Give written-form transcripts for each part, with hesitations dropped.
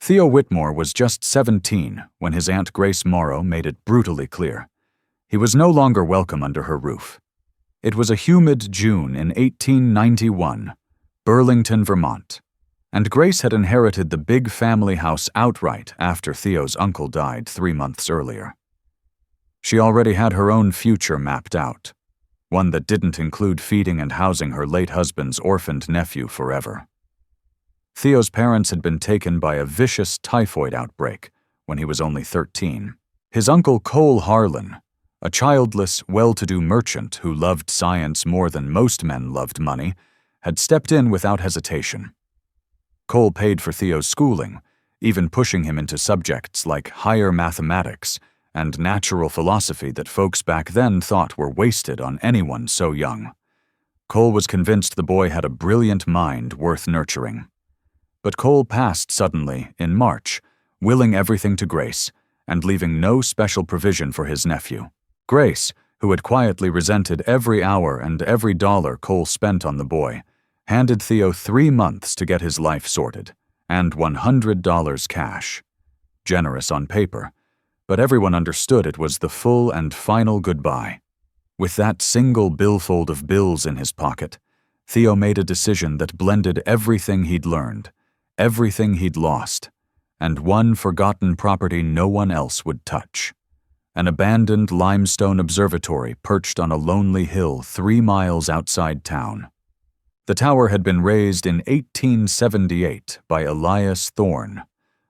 Theo Whitmore was just 17 when his Aunt Grace Morrow made it brutally clear. He was no longer welcome under her roof. It was a humid June in 1891, Burlington, Vermont, and Grace had inherited the big family house outright after Theo's uncle died 3 months earlier. She already had her own future mapped out, one that didn't include feeding and housing her late husband's orphaned nephew forever. Theo's parents had been taken by a vicious typhoid outbreak when he was only 13. His uncle Cole Harlan, a childless, well-to-do merchant who loved science more than most men loved money, had stepped in without hesitation. Cole paid for Theo's schooling, even pushing him into subjects like higher mathematics and natural philosophy that folks back then thought were wasted on anyone so young. Cole was convinced the boy had a brilliant mind worth nurturing. But Cole passed suddenly in March, willing everything to Grace and leaving no special provision for his nephew. Grace, who had quietly resented every hour and every dollar Cole spent on the boy, handed Theo 3 months to get his life sorted, and $100 cash. Generous on paper, but everyone understood it was the full and final goodbye. With that single billfold of bills in his pocket, Theo made a decision that blended everything he'd learned, everything he'd lost, and one forgotten property no one else would touch. An abandoned limestone observatory perched on a lonely hill 3 miles outside town. The tower had been raised in 1878 by Elias Thorne,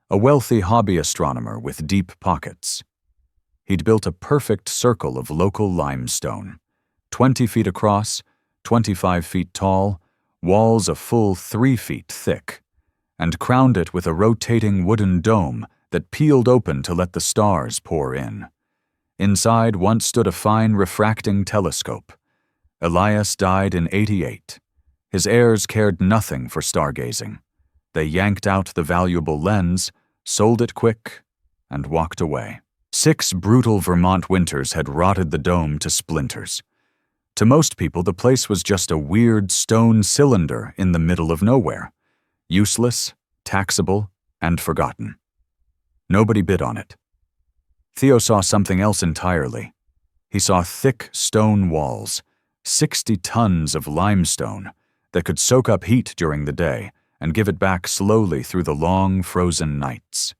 a wealthy hobby astronomer with deep pockets. He'd built a perfect circle of local limestone, 20 feet across, 25 feet tall, walls a full 3 feet thick, and crowned it with a rotating wooden dome that peeled open to let the stars pour in. Inside once stood a fine refracting telescope. Elias died in '88. His heirs cared nothing for stargazing. They yanked out the valuable lens, sold it quick, and walked away. 6 brutal Vermont winters had rotted the dome to splinters. To most people, the place was just a weird stone cylinder in the middle of nowhere. Useless, taxable, and forgotten. Nobody bid on it. Theo saw something else entirely. He saw thick stone walls, 60 tons of limestone, that could soak up heat during the day and give it back slowly through the long, frozen nights.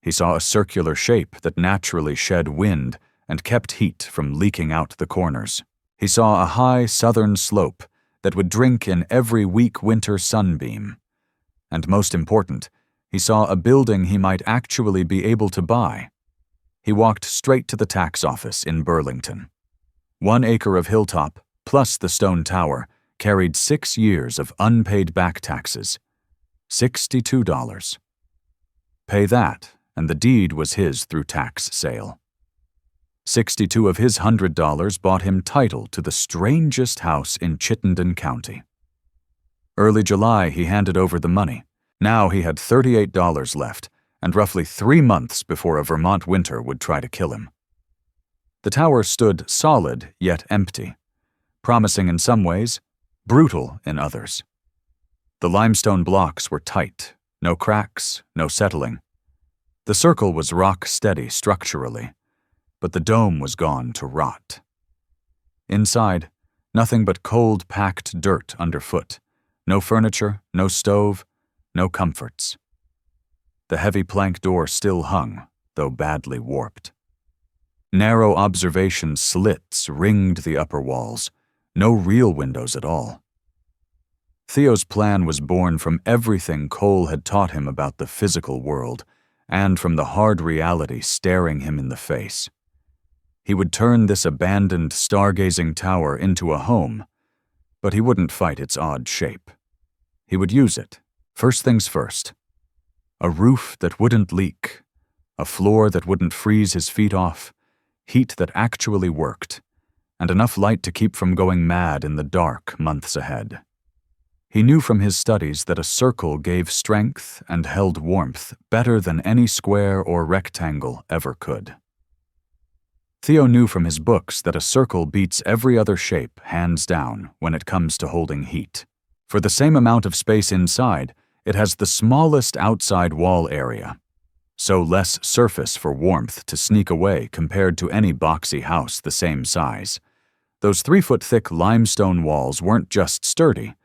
He saw a circular shape that naturally shed wind and kept heat from leaking out the corners. He saw a high southern slope that would drink in every weak winter sunbeam. And most important, he saw a building he might actually be able to buy. He walked straight to the tax office in Burlington. 1 acre of hilltop, plus the stone tower, carried 6 years of unpaid back taxes. $62. Pay that, and the deed was his through tax sale. 62 of his $100 bought him title to the strangest house in Chittenden County. Early July, he handed over the money. Now he had $38 left, and roughly 3 months before a Vermont winter would try to kill him. The tower stood solid yet empty, promising in some ways, brutal in others. The limestone blocks were tight, no cracks, no settling. The circle was rock-steady structurally, but the dome was gone to rot. Inside, nothing but cold, packed dirt underfoot. No furniture, no stove, no comforts. The heavy plank door still hung, though badly warped. Narrow observation slits ringed the upper walls, no real windows at all. Theo's plan was born from everything Cole had taught him about the physical world, and from the hard reality staring him in the face. He would turn this abandoned stargazing tower into a home, but he wouldn't fight its odd shape. He would use it, first things first. A roof that wouldn't leak, a floor that wouldn't freeze his feet off, heat that actually worked, and enough light to keep from going mad in the dark months ahead. He knew from his studies that a circle gave strength and held warmth better than any square or rectangle ever could. Theo knew from his books that a circle beats every other shape hands down when it comes to holding heat. For the same amount of space inside, It has the smallest outside wall area, so less surface for warmth to sneak away compared to any boxy house the same size. Those 3-foot-thick limestone walls weren't just sturdy.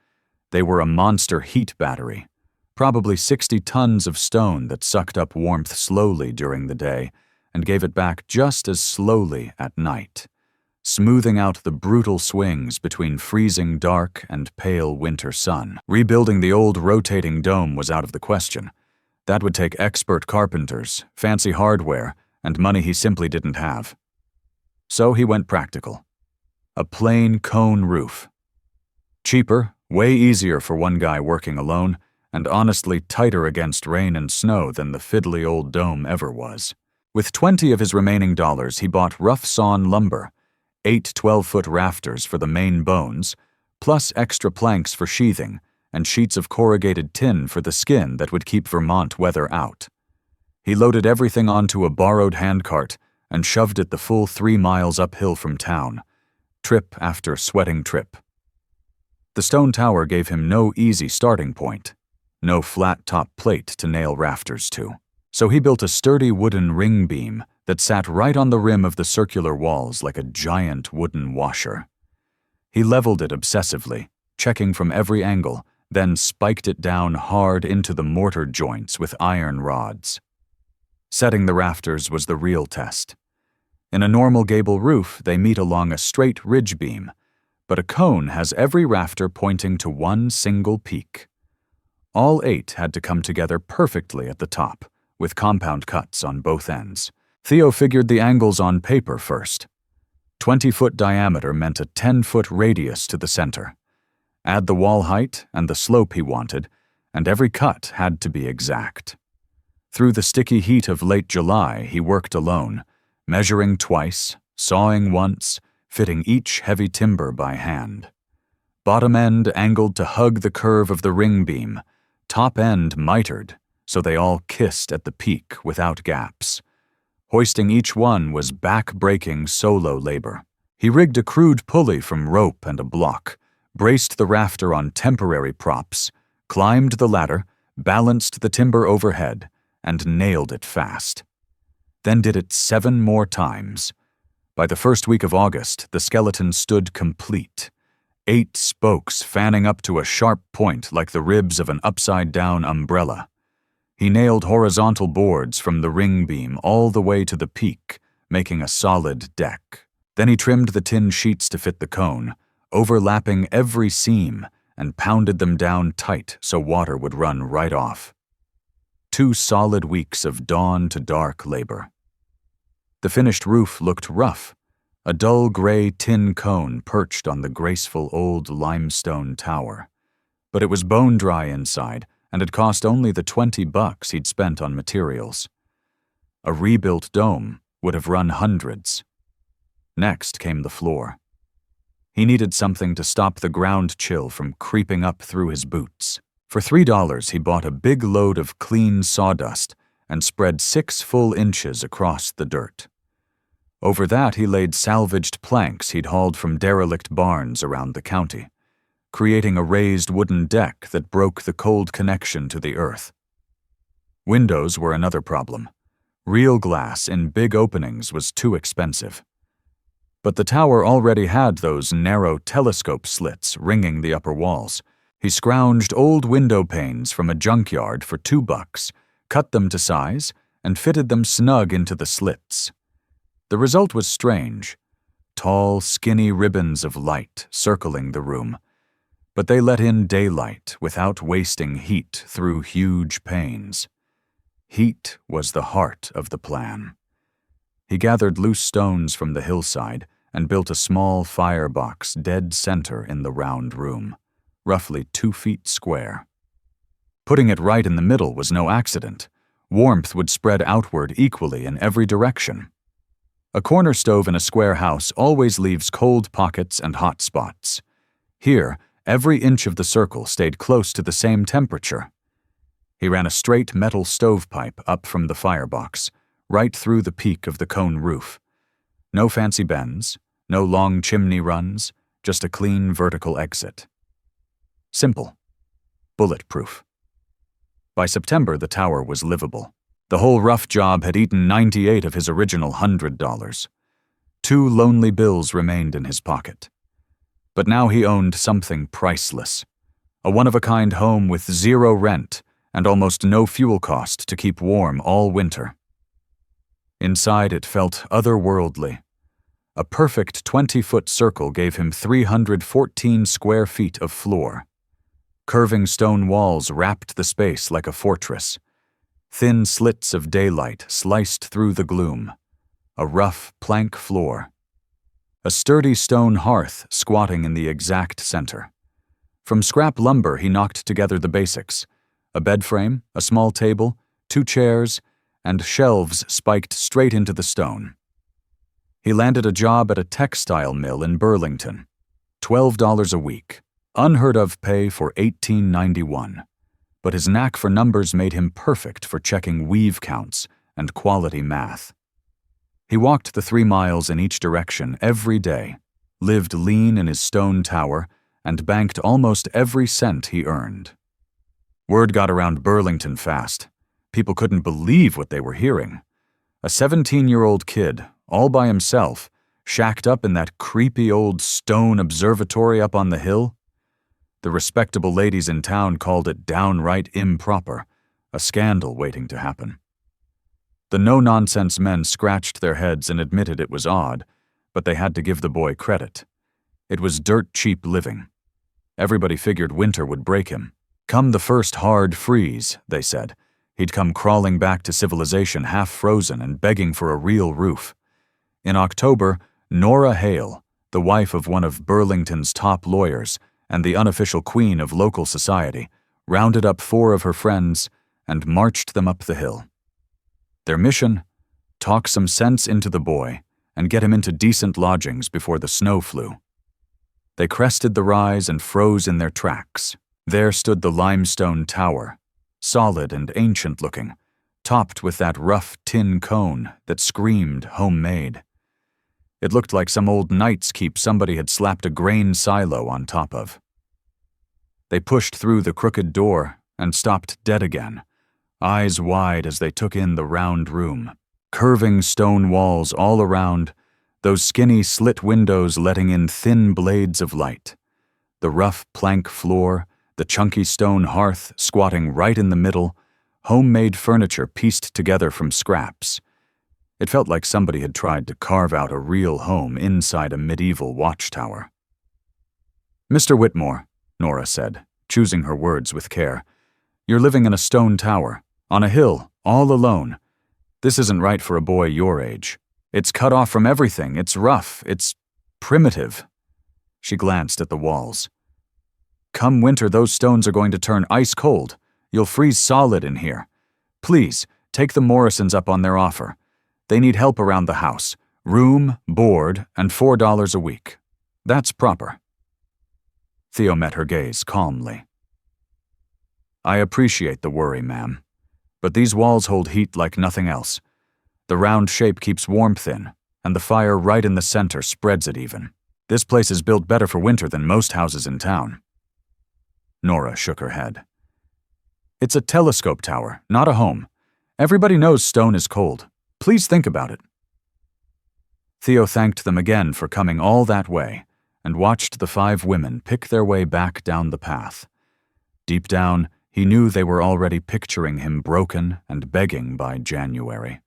They were a monster heat battery, probably 60 tons of stone that sucked up warmth slowly during the day and gave it back just as slowly at night, smoothing out the brutal swings between freezing dark and pale winter sun. Rebuilding the old rotating dome was out of the question. That would take expert carpenters, fancy hardware, and money he simply didn't have. So he went practical. A plain cone roof. Cheaper, way easier for one guy working alone, and honestly tighter against rain and snow than the fiddly old dome ever was. With 20 of his remaining dollars, he bought rough-sawn lumber, 8 12-foot rafters for the main bones, plus extra planks for sheathing, and sheets of corrugated tin for the skin that would keep Vermont weather out. He loaded everything onto a borrowed handcart and shoved it the full 3 miles uphill from town, trip after sweating trip. The stone tower gave him no easy starting point, no flat-top plate to nail rafters to. So he built a sturdy wooden ring beam that sat right on the rim of the circular walls like a giant wooden washer. He leveled it obsessively, checking from every angle, then spiked it down hard into the mortar joints with iron rods. Setting the rafters was the real test. In a normal gable roof, they meet along a straight ridge beam, but a cone has every rafter pointing to one single peak. All 8 had to come together perfectly at the top, with compound cuts on both ends. Theo figured the angles on paper first. 20-foot diameter meant a 10-foot radius to the center. Add the wall height and the slope he wanted, and every cut had to be exact. Through the sticky heat of late July, he worked alone, measuring twice, sawing once, fitting each heavy timber by hand. Bottom end angled to hug the curve of the ring beam, top end mitered, so they all kissed at the peak without gaps. Hoisting each one was back-breaking solo labor. He rigged a crude pulley from rope and a block, braced the rafter on temporary props, climbed the ladder, balanced the timber overhead, and nailed it fast. Then did it 7 more times. By the first week of August, the skeleton stood complete, 8 spokes fanning up to a sharp point like the ribs of an upside-down umbrella. He nailed horizontal boards from the ring beam all the way to the peak, making a solid deck. Then he trimmed the tin sheets to fit the cone, overlapping every seam, and pounded them down tight so water would run right off. 2 solid weeks of dawn to dark labor. The finished roof looked rough, a dull gray tin cone perched on the graceful old limestone tower. But it was bone dry inside, and had cost only the $20 he'd spent on materials. A rebuilt dome would have run hundreds. Next came the floor. He needed something to stop the ground chill from creeping up through his boots. For $3, he bought a big load of clean sawdust and spread 6 full inches across the dirt. Over that, he laid salvaged planks he'd hauled from derelict barns around the county, creating a raised wooden deck that broke the cold connection to the earth. Windows were another problem. Real glass in big openings was too expensive. But the tower already had those narrow telescope slits ringing the upper walls. He scrounged old window panes from a junkyard for $2, cut them to size, and fitted them snug into the slits. The result was strange. Tall, skinny ribbons of light circling the room, but they let in daylight without wasting heat through huge panes. Heat was the heart of the plan. He gathered loose stones from the hillside and built a small firebox dead center in the round room, roughly 2 feet square. Putting it right in the middle was no accident. Warmth would spread outward equally in every direction. A corner stove in a square house always leaves cold pockets and hot spots. Here, every inch of the circle stayed close to the same temperature. He ran a straight metal stovepipe up from the firebox, right through the peak of the cone roof. No fancy bends, no long chimney runs, just a clean vertical exit. Simple. Bulletproof. By September, the tower was livable. The whole rough job had eaten 98 of his original $100. 2 lonely bills remained in his pocket. But now he owned something priceless. A one-of-a-kind home with 0 rent and almost no fuel cost to keep warm all winter. Inside it felt otherworldly. A perfect 20-foot circle gave him 314 square feet of floor. Curving stone walls wrapped the space like a fortress. Thin slits of daylight sliced through the gloom. A rough plank floor. A sturdy stone hearth squatting in the exact center. From scrap lumber he knocked together the basics: a bed frame, a small table, 2 chairs, and shelves spiked straight into the stone. He landed a job at a textile mill in Burlington. $12 a week. Unheard of pay for 1891. But his knack for numbers made him perfect for checking weave counts and quality math. He walked the 3 miles in each direction every day, lived lean in his stone tower, and banked almost every cent he earned. Word got around Burlington fast. People couldn't believe what they were hearing. A 17-year-old kid, all by himself, shacked up in that creepy old stone observatory up on the hill. The respectable ladies in town called it downright improper, a scandal waiting to happen. The no-nonsense men scratched their heads and admitted it was odd, but they had to give the boy credit. It was dirt-cheap living. Everybody figured winter would break him. Come the first hard freeze, they said, he'd come crawling back to civilization half-frozen and begging for a real roof. In October, Nora Hale, the wife of one of Burlington's top lawyers and the unofficial queen of local society, rounded up 4 of her friends and marched them up the hill. Their mission? Talk some sense into the boy and get him into decent lodgings before the snow flew. They crested the rise and froze in their tracks. There stood the limestone tower, solid and ancient-looking, topped with that rough tin cone that screamed homemade. It looked like some old knight's keep somebody had slapped a grain silo on top of. They pushed through the crooked door and stopped dead again, eyes wide as they took in the round room. Curving stone walls all around, those skinny slit windows letting in thin blades of light. The rough plank floor, the chunky stone hearth squatting right in the middle, homemade furniture pieced together from scraps. It felt like somebody had tried to carve out a real home inside a medieval watchtower. "Mr. Whitmore," Nora said, choosing her words with care, "you're living in a stone tower, on a hill, all alone. This isn't right for a boy your age. It's cut off from everything, it's rough, it's primitive." She glanced at the walls. "Come winter, those stones are going to turn ice cold. You'll freeze solid in here. Please, take the Morrisons up on their offer. They need help around the house. Room, board, and $4 a week. That's proper." Theo met her gaze calmly. "I appreciate the worry, ma'am. But these walls hold heat like nothing else. The round shape keeps warmth in, and the fire right in the center spreads it even. This place is built better for winter than most houses in town." Nora shook her head. "It's a telescope tower, not a home. Everybody knows stone is cold. Please think about it." Theo thanked them again for coming all that way and watched the 5 women pick their way back down the path. Deep down, he knew they were already picturing him broken and begging by January.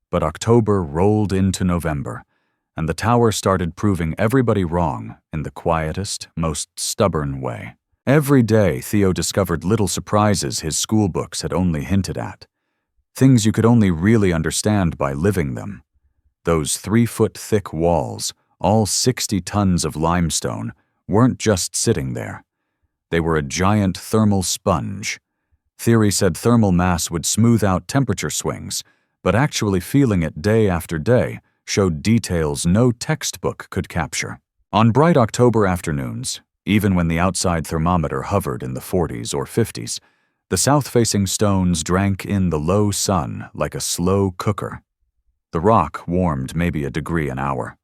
But October rolled into November, and the tower started proving everybody wrong in the quietest, most stubborn way. Every day, Theo discovered little surprises his school books had only hinted at. Things you could only really understand by living them. Those 3-foot-thick walls, all 60 tons of limestone, weren't just sitting there. They were a giant thermal sponge. Theory said thermal mass would smooth out temperature swings, but actually feeling it day after day showed details no textbook could capture. On bright October afternoons, even when the outside thermometer hovered in the 40s or 50s, the south-facing stones drank in the low sun like a slow cooker. The rock warmed maybe a degree an hour.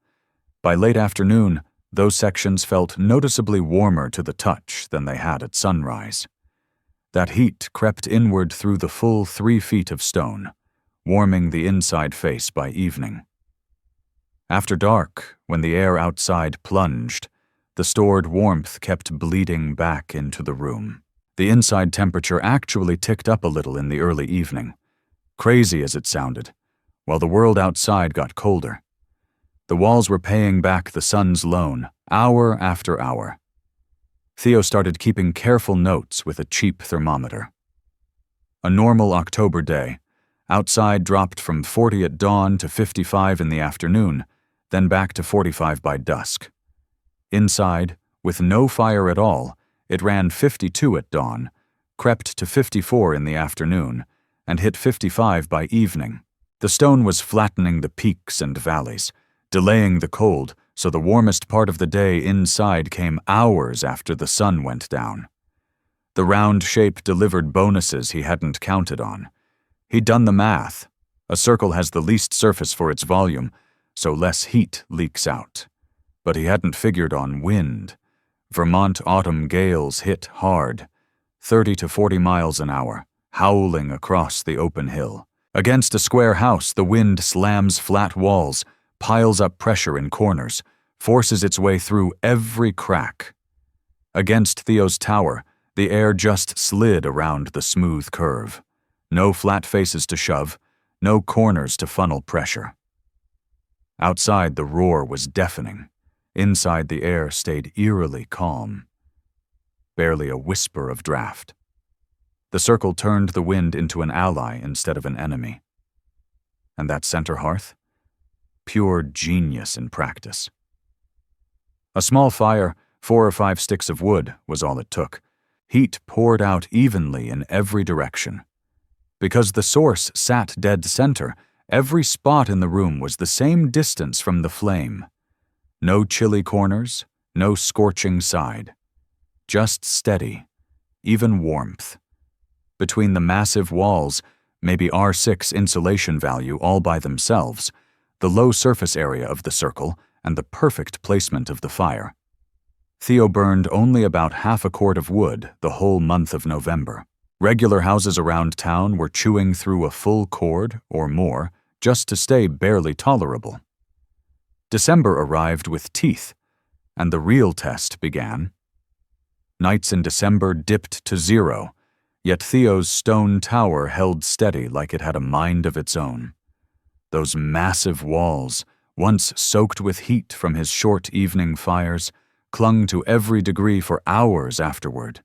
By late afternoon, those sections felt noticeably warmer to the touch than they had at sunrise. That heat crept inward through the full 3 feet of stone, warming the inside face by evening. After dark, when the air outside plunged, the stored warmth kept bleeding back into the room. The inside temperature actually ticked up a little in the early evening, crazy as it sounded, while the world outside got colder. The walls were paying back the sun's loan, hour after hour. Theo started keeping careful notes with a cheap thermometer. A normal October day, outside dropped from 40 at dawn to 55 in the afternoon, then back to 45 by dusk. Inside, with no fire at all, it ran 52 at dawn, crept to 54 in the afternoon, and hit 55 by evening. The stone was flattening the peaks and valleys, delaying the cold, so the warmest part of the day inside came hours after the sun went down. The round shape delivered bonuses he hadn't counted on. He'd done the math. A circle has the least surface for its volume, so less heat leaks out. But he hadn't figured on wind. Vermont autumn gales hit hard, 30 to 40 miles an hour, howling across the open hill. Against a square house, the wind slams flat walls, piles up pressure in corners, forces its way through every crack. Against Theo's tower, the air just slid around the smooth curve. No flat faces to shove, no corners to funnel pressure. Outside, the roar was deafening. Inside, the air stayed eerily calm. Barely a whisper of draft. The circle turned the wind into an ally instead of an enemy. And that center hearth? Pure genius in practice. A small fire, 4 or 5 sticks of wood, was all it took. Heat poured out evenly in every direction. Because the source sat dead center, every spot in the room was the same distance from the flame. No chilly corners, no scorching side. Just steady, even warmth. Between the massive walls, maybe R6 insulation value all by themselves, the low surface area of the circle, and the perfect placement of the fire. Theo burned only about half a cord of wood the whole month of November. Regular houses around town were chewing through a full cord, or more, just to stay barely tolerable. December arrived with teeth, and the real test began. Nights in December dipped to 0, yet Theo's stone tower held steady like it had a mind of its own. Those massive walls, once soaked with heat from his short evening fires, clung to every degree for hours afterward.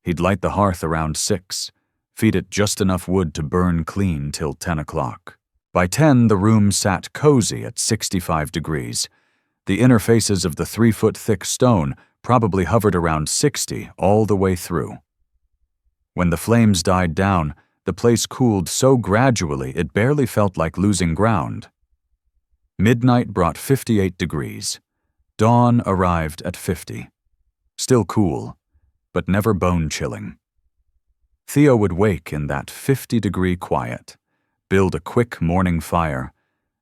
He'd light the hearth around 6, feed it just enough wood to burn clean till 10 o'clock. By 10, the room sat cozy at 65 degrees. The inner faces of the 3-foot-thick stone probably hovered around 60 all the way through. When the flames died down, the place cooled so gradually it barely felt like losing ground. Midnight brought 58 degrees. Dawn arrived at 50. Still cool, but never bone-chilling. Theo would wake in that 50-degree quiet, build a quick morning fire,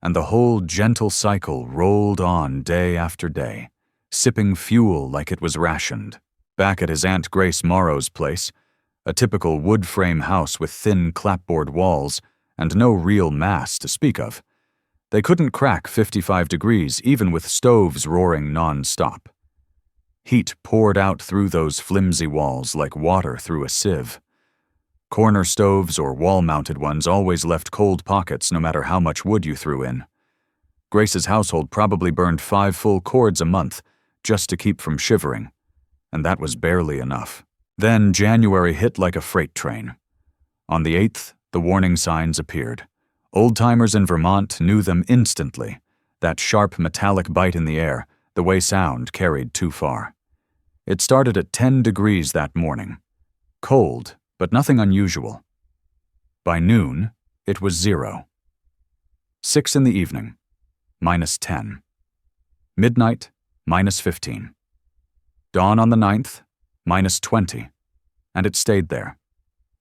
and the whole gentle cycle rolled on day after day, sipping fuel like it was rationed. Back at his Aunt Grace Morrow's place, a typical wood-frame house with thin clapboard walls and no real mass to speak of, they couldn't crack 55 degrees even with stoves roaring non-stop. Heat poured out through those flimsy walls like water through a sieve. Corner stoves or wall-mounted ones always left cold pockets no matter how much wood you threw in. Grace's household probably burned 5 full cords a month just to keep from shivering, and that was barely enough. Then January hit like a freight train. On the 8th, the warning signs appeared. Old-timers in Vermont knew them instantly, that sharp metallic bite in the air, the way sound carried too far. It started at 10 degrees that morning. Cold, but nothing unusual. By noon, it was 0. 6 in the evening, -10. Midnight, -15. Dawn on the 9th, -20, and it stayed there.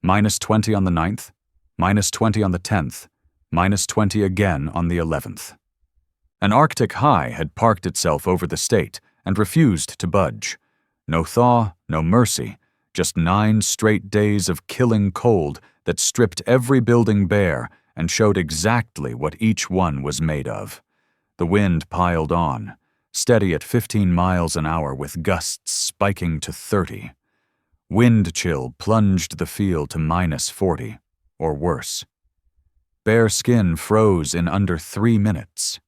-20 on the 9th, -20 on the 10th, -20 again on the 11th. An Arctic high had parked itself over the state and refused to budge. No thaw, no mercy, just 9 straight days of killing cold that stripped every building bare and showed exactly what each one was made of. The wind piled on, steady at 15 miles an hour with gusts spiking to 30. Wind chill plunged the field to -40, or worse. Bare skin froze in under 3 minutes.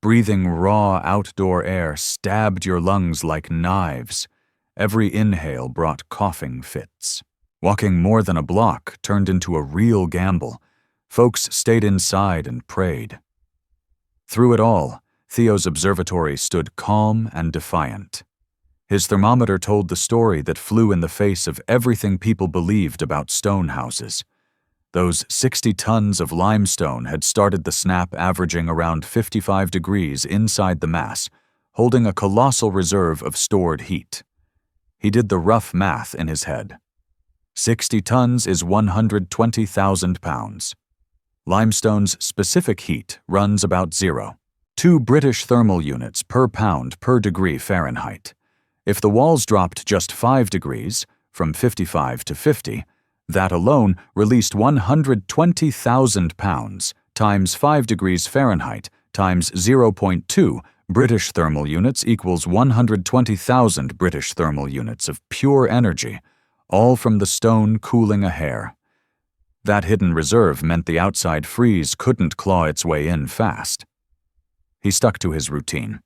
Breathing raw outdoor air stabbed your lungs like knives. Every inhale brought coughing fits. Walking more than a block turned into a real gamble. Folks stayed inside and prayed. Through it all, Theo's observatory stood calm and defiant. His thermometer told the story that flew in the face of everything people believed about stone houses. Those 60 tons of limestone had started the snap averaging around 55 degrees inside the mass, holding a colossal reserve of stored heat. He did the rough math in his head. 60 tons is 120,000 pounds. Limestone's specific heat runs about 0. 2 British thermal units per pound per degree Fahrenheit. If the walls dropped just 5 degrees, from 55 to 50, that alone released 120,000 pounds times 5 degrees Fahrenheit times 0.2 British thermal units equals 120,000 British thermal units of pure energy, all from the stone cooling a hair. That hidden reserve meant the outside freeze couldn't claw its way in fast. He stuck to his routine.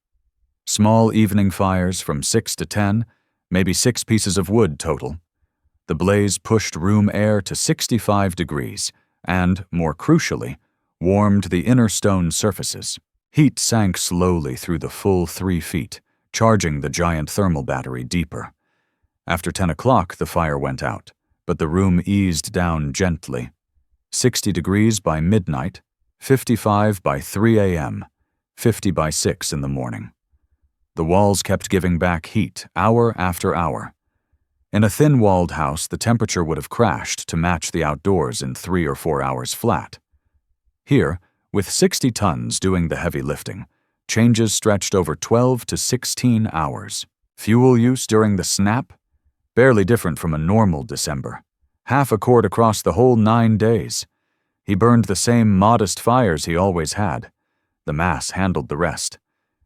Small evening fires from 6 to 10, maybe 6 pieces of wood total. The blaze pushed room air to 65 degrees and, more crucially, warmed the inner stone surfaces. Heat sank slowly through the full 3 feet, charging the giant thermal battery deeper. After 10 o'clock, the fire went out, but the room eased down gently. 60 degrees by midnight, 55 by 3 a.m., 50 by 6 in the morning. The walls kept giving back heat hour after hour. In a thin-walled house, the temperature would have crashed to match the outdoors in 3 or 4 hours flat. Here, with 60 tons doing the heavy lifting, changes stretched over 12 to 16 hours. Fuel use during the snap? Barely different from a normal December. Half a quart across the whole 9 days. He burned the same modest fires he always had. The mass handled the rest.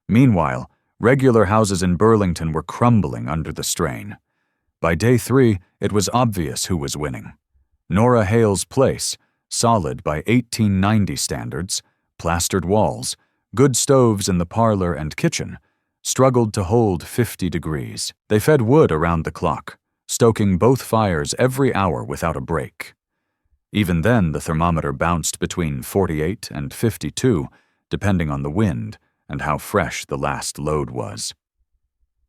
Meanwhile, regular houses in Burlington were crumbling under the strain. By day 3, it was obvious who was winning. Nora Hale's place, solid by 1890 standards, plastered walls, good stoves in the parlor and kitchen, struggled to hold 50 degrees. They fed wood around the clock, stoking both fires every hour without a break. Even then, the thermometer bounced between 48 and 52, depending on the wind and how fresh the last load was.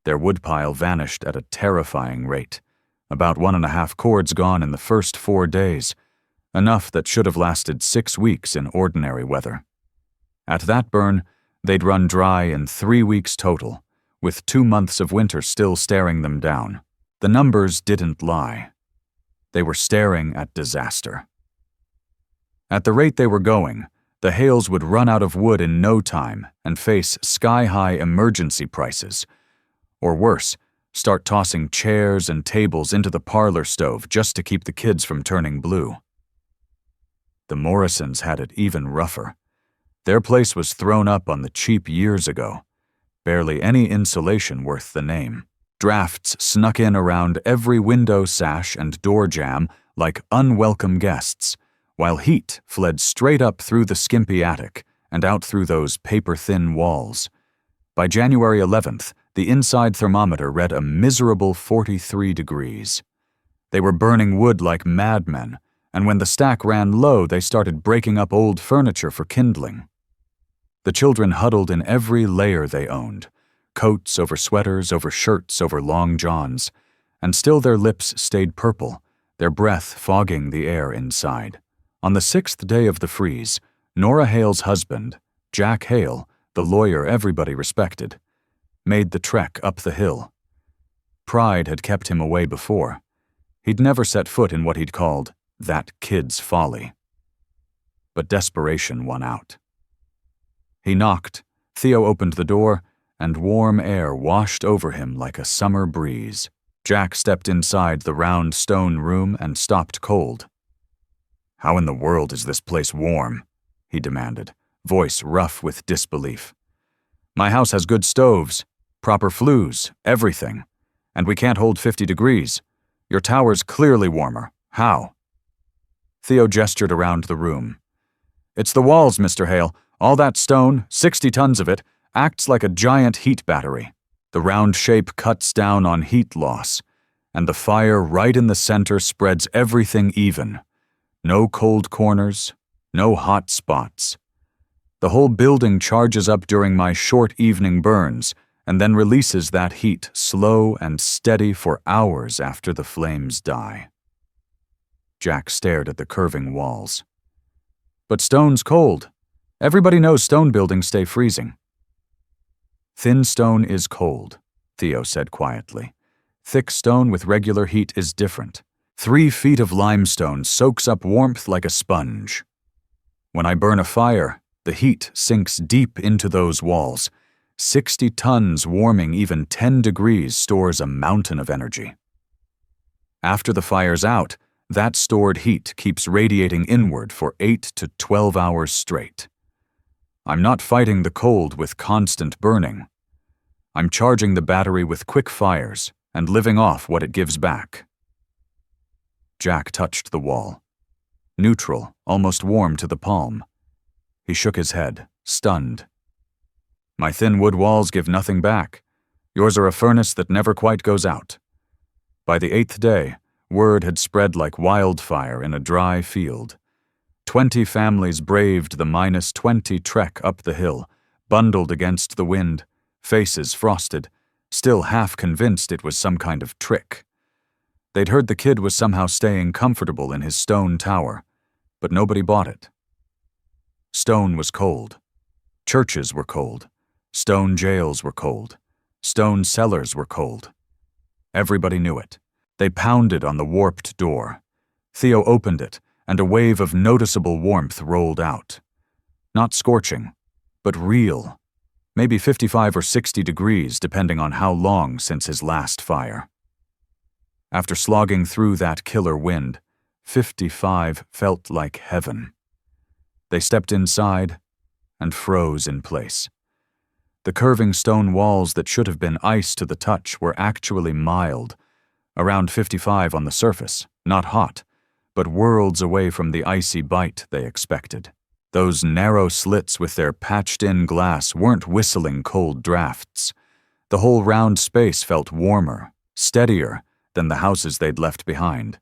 Their woodpile vanished at a terrifying rate, about 1.5 cords gone in the first 4 days, enough that should have lasted 6 weeks in ordinary weather. At that burn, they'd run dry in 3 weeks total, with 2 months of winter still staring them down. The numbers didn't lie. They were staring at disaster. At the rate they were going, the Hales would run out of wood in no time and face sky-high emergency prices. Or worse, start tossing chairs and tables into the parlor stove just to keep the kids from turning blue. The Morrisons had it even rougher. Their place was thrown up on the cheap years ago. Barely any insulation worth the name. Drafts snuck in around every window sash and door jamb like unwelcome guests, while heat fled straight up through the skimpy attic and out through those paper-thin walls. By January 11th, the inside thermometer read a miserable 43 degrees. They were burning wood like madmen, and when the stack ran low, they started breaking up old furniture for kindling. The children huddled in every layer they owned, coats over sweaters, over shirts, over long johns, and still their lips stayed purple, their breath fogging the air inside. On the 6th day of the freeze, Nora Hale's husband, Jack Hale, the lawyer everybody respected, made the trek up the hill. Pride had kept him away before. He'd never set foot in what he'd called that kid's folly. But desperation won out. He knocked, Theo opened the door, and warm air washed over him like a summer breeze. Jack stepped inside the round stone room and stopped cold. "How in the world is this place warm?" he demanded, voice rough with disbelief. "My house has good stoves, proper flues, everything, and we can't hold 50 degrees. Your tower's clearly warmer. How?" Theo gestured around the room. "It's the walls, Mr. Hale. All that stone, 60 tons of it, acts like a giant heat battery. The round shape cuts down on heat loss, and the fire right in the center spreads everything even. No cold corners, no hot spots. The whole building charges up during my short evening burns, and then releases that heat slow and steady for hours after the flames die." Jack stared at the curving walls. "But stone's cold. Everybody knows stone buildings stay freezing." "Thin stone is cold," Theo said quietly. "Thick stone with regular heat is different. 3 feet of limestone soaks up warmth like a sponge. When I burn a fire, the heat sinks deep into those walls. 60 tons warming even 10 degrees stores a mountain of energy. After the fire's out, that stored heat keeps radiating inward for 8 to 12 hours straight. I'm not fighting the cold with constant burning. I'm charging the battery with quick fires and living off what it gives back." Jack touched the wall. Neutral, almost warm to the palm. He shook his head, stunned. "My thin wood walls give nothing back. Yours are a furnace that never quite goes out." By the 8th day, word had spread like wildfire in a dry field. 20 families braved the -20 trek up the hill, bundled against the wind, faces frosted, still half convinced it was some kind of trick. They'd heard the kid was somehow staying comfortable in his stone tower, but nobody bought it. Stone was cold. Churches were cold. Stone jails were cold. Stone cellars were cold. Everybody knew it. They pounded on the warped door. Theo opened it, and a wave of noticeable warmth rolled out. Not scorching, but real. Maybe 55 or 60 degrees, depending on how long since his last fire. After slogging through that killer wind, 55 felt like heaven. They stepped inside and froze in place. The curving stone walls that should have been ice to the touch were actually mild, around 55 on the surface, not hot, but worlds away from the icy bite they expected. Those narrow slits with their patched-in glass weren't whistling cold drafts. The whole round space felt warmer, steadier than the houses they'd left behind,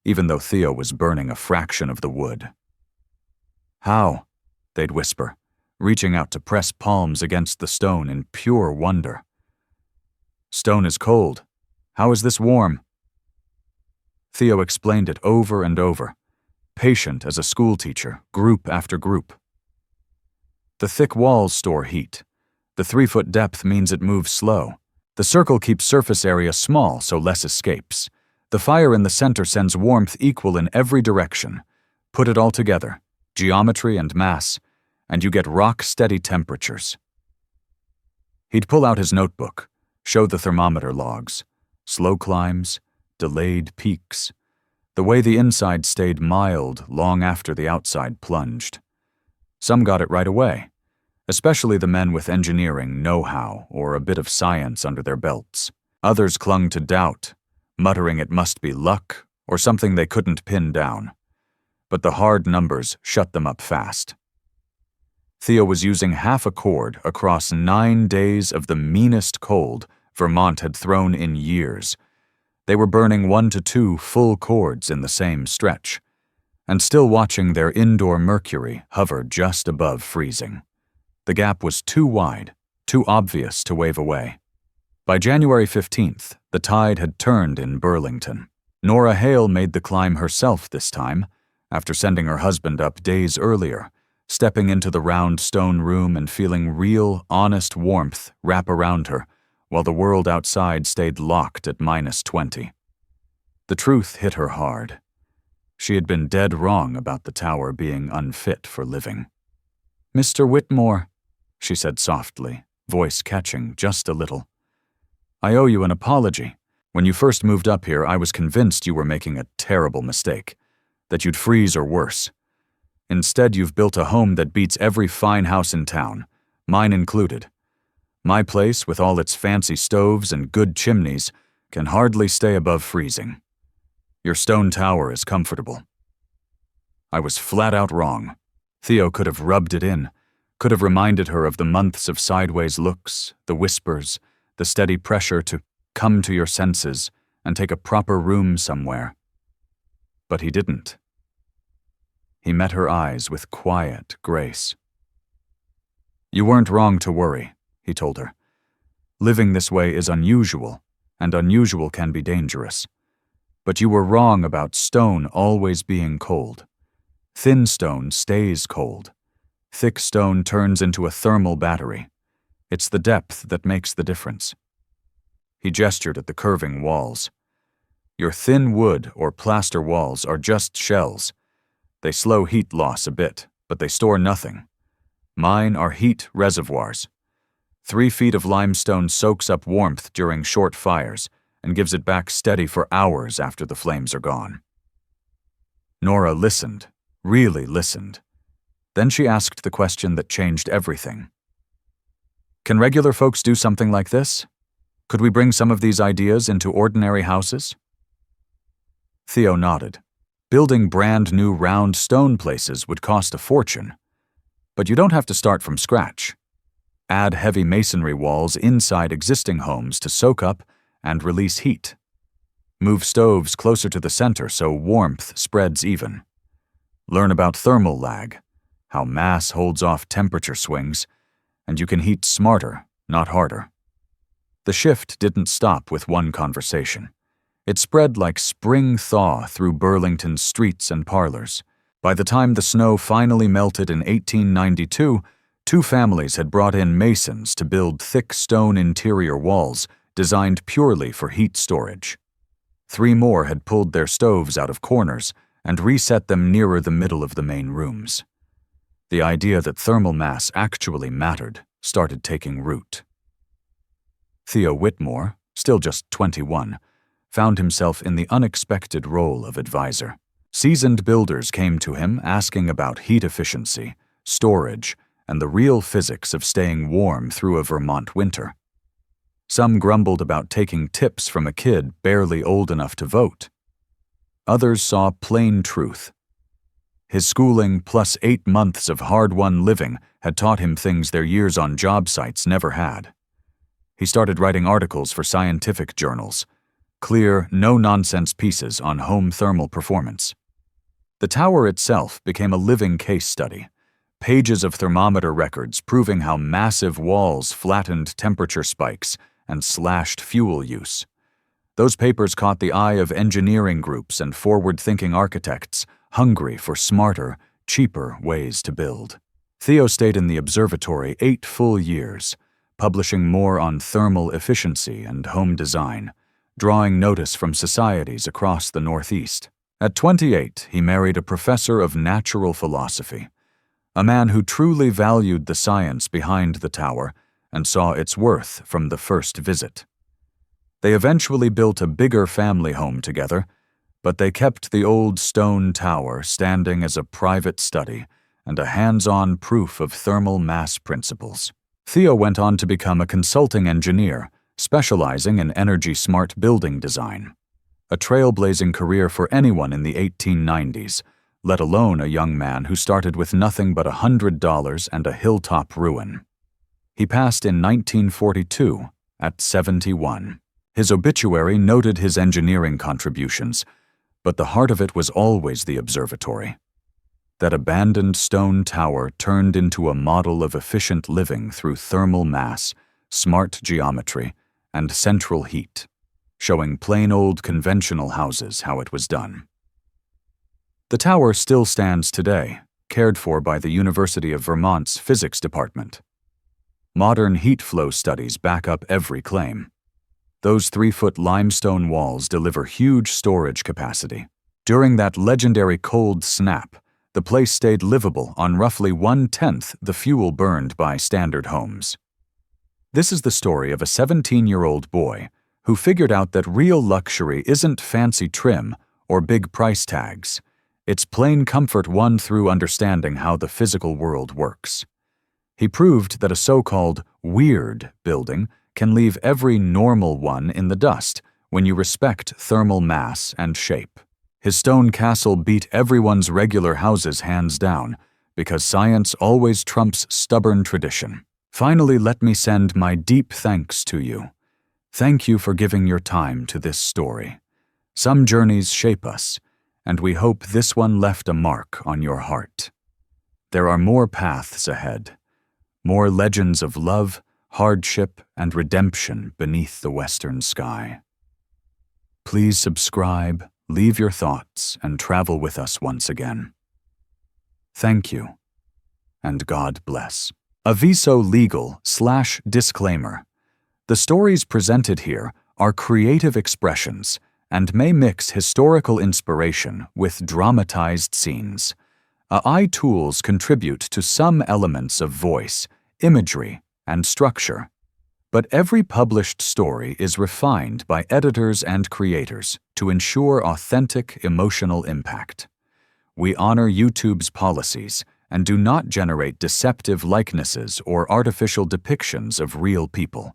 even though Theo was burning a fraction of the wood. "How?" they'd whisper, reaching out to press palms against the stone in pure wonder. "Stone is cold. How is this warm?" Theo explained it over and over, patient as a schoolteacher, group after group. "The thick walls store heat. The 3-foot depth means it moves slow. The circle keeps surface area small so less escapes. The fire in the center sends warmth equal in every direction. Put it all together, geometry and mass, and you get rock-steady temperatures." He'd pull out his notebook, show the thermometer logs. Slow climbs, delayed peaks. The way the inside stayed mild long after the outside plunged. Some got it right away, especially the men with engineering know-how or a bit of science under their belts. Others clung to doubt, muttering it must be luck or something they couldn't pin down. But the hard numbers shut them up fast. Theo was using half a cord across 9 days of the meanest cold Vermont had thrown in years. They were burning 1 to 2 full cords in the same stretch, and still watching their indoor mercury hover just above freezing. The gap was too wide, too obvious to wave away. By January 15th, the tide had turned in Burlington. Nora Hale made the climb herself this time, after sending her husband up days earlier, stepping into the round stone room and feeling real, honest warmth wrap around her, while the world outside stayed locked at -20. The truth hit her hard. She had been dead wrong about the tower being unfit for living. "Mr. Whitmore," she said softly, voice catching just a little. "I owe you an apology. When you first moved up here, I was convinced you were making a terrible mistake, that you'd freeze or worse. Instead, you've built a home that beats every fine house in town, mine included. My place, with all its fancy stoves and good chimneys, can hardly stay above freezing. Your stone tower is comfortable." I was flat out wrong. Theo could have rubbed it in, could have reminded her of the months of sideways looks, the whispers, the steady pressure to come to your senses and take a proper room somewhere. But he didn't. He met her eyes with quiet grace. "You weren't wrong to worry," he told her. "Living this way is unusual, and unusual can be dangerous. But you were wrong about stone always being cold. Thin stone stays cold. Thick stone turns into a thermal battery. It's the depth that makes the difference." He gestured at the curving walls. "Your thin wood or plaster walls are just shells. They slow heat loss a bit, but they store nothing. Mine are heat reservoirs. 3 feet of limestone soaks up warmth during short fires and gives it back steady for hours after the flames are gone." Nora listened, really listened. Then she asked the question that changed everything. "Can regular folks do something like this? Could we bring some of these ideas into ordinary houses?" Theo nodded. Building brand new round stone places would cost a fortune. But you don't have to start from scratch. Add heavy masonry walls inside existing homes to soak up and release heat. Move stoves closer to the center so warmth spreads even. Learn about thermal lag, how mass holds off temperature swings, and you can heat smarter, not harder. The shift didn't stop with one conversation. It spread like spring thaw through Burlington's streets and parlors. By the time the snow finally melted in 1892, 2 families had brought in masons to build thick stone interior walls designed purely for heat storage. 3 more had pulled their stoves out of corners and reset them nearer the middle of the main rooms. The idea that thermal mass actually mattered started taking root. Theo Whitmore, still just 21, found himself in the unexpected role of advisor. Seasoned builders came to him asking about heat efficiency, storage, and the real physics of staying warm through a Vermont winter. Some grumbled about taking tips from a kid barely old enough to vote. Others saw plain truth. His schooling plus 8 months of hard-won living had taught him things their years on job sites never had. He started writing articles for scientific journals, clear, no-nonsense pieces on home thermal performance. The tower itself became a living case study, pages of thermometer records proving how massive walls flattened temperature spikes and slashed fuel use. Those papers caught the eye of engineering groups and forward-thinking architects hungry for smarter, cheaper ways to build. Theo stayed in the observatory 8 full years, publishing more on thermal efficiency and home design, drawing notice from societies across the Northeast. At 28, he married a professor of natural philosophy, a man who truly valued the science behind the tower and saw its worth from the first visit. They eventually built a bigger family home together, but they kept the old stone tower standing as a private study and a hands-on proof of thermal mass principles. Theo went on to become a consulting engineer, specializing in energy-smart building design. A trailblazing career for anyone in the 1890s, let alone a young man who started with nothing but $100 and a hilltop ruin. He passed in 1942, at 71. His obituary noted his engineering contributions, but the heart of it was always the observatory. That abandoned stone tower turned into a model of efficient living through thermal mass, smart geometry, and central heat, showing plain old conventional houses how it was done. The tower still stands today, cared for by the University of Vermont's physics department. Modern heat flow studies back up every claim. Those 3-foot limestone walls deliver huge storage capacity. During that legendary cold snap, the place stayed livable on roughly 1/10 the fuel burned by standard homes. This is the story of a 17-year-old boy who figured out that real luxury isn't fancy trim or big price tags. It's plain comfort won through understanding how the physical world works. He proved that a so-called weird building can leave every normal one in the dust when you respect thermal mass and shape. His stone castle beat everyone's regular houses hands down, because science always trumps stubborn tradition. Finally, let me send my deep thanks to you. Thank you for giving your time to this story. Some journeys shape us, and we hope this one left a mark on your heart. There are more paths ahead, more legends of love, hardship, and redemption beneath the western sky. Please subscribe, leave your thoughts, and travel with us once again. Thank you, and God bless. Aviso legal/disclaimer. The stories presented here are creative expressions and may mix historical inspiration with dramatized scenes. AI tools contribute to some elements of voice, imagery, and structure. But every published story is refined by editors and creators to ensure authentic emotional impact. We honor YouTube's policies and do not generate deceptive likenesses or artificial depictions of real people.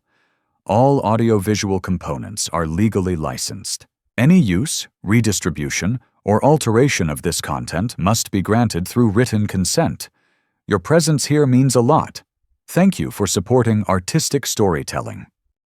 All audiovisual components are legally licensed. Any use, redistribution, or alteration of this content must be granted through written consent. Your presence here means a lot. Thank you for supporting artistic storytelling.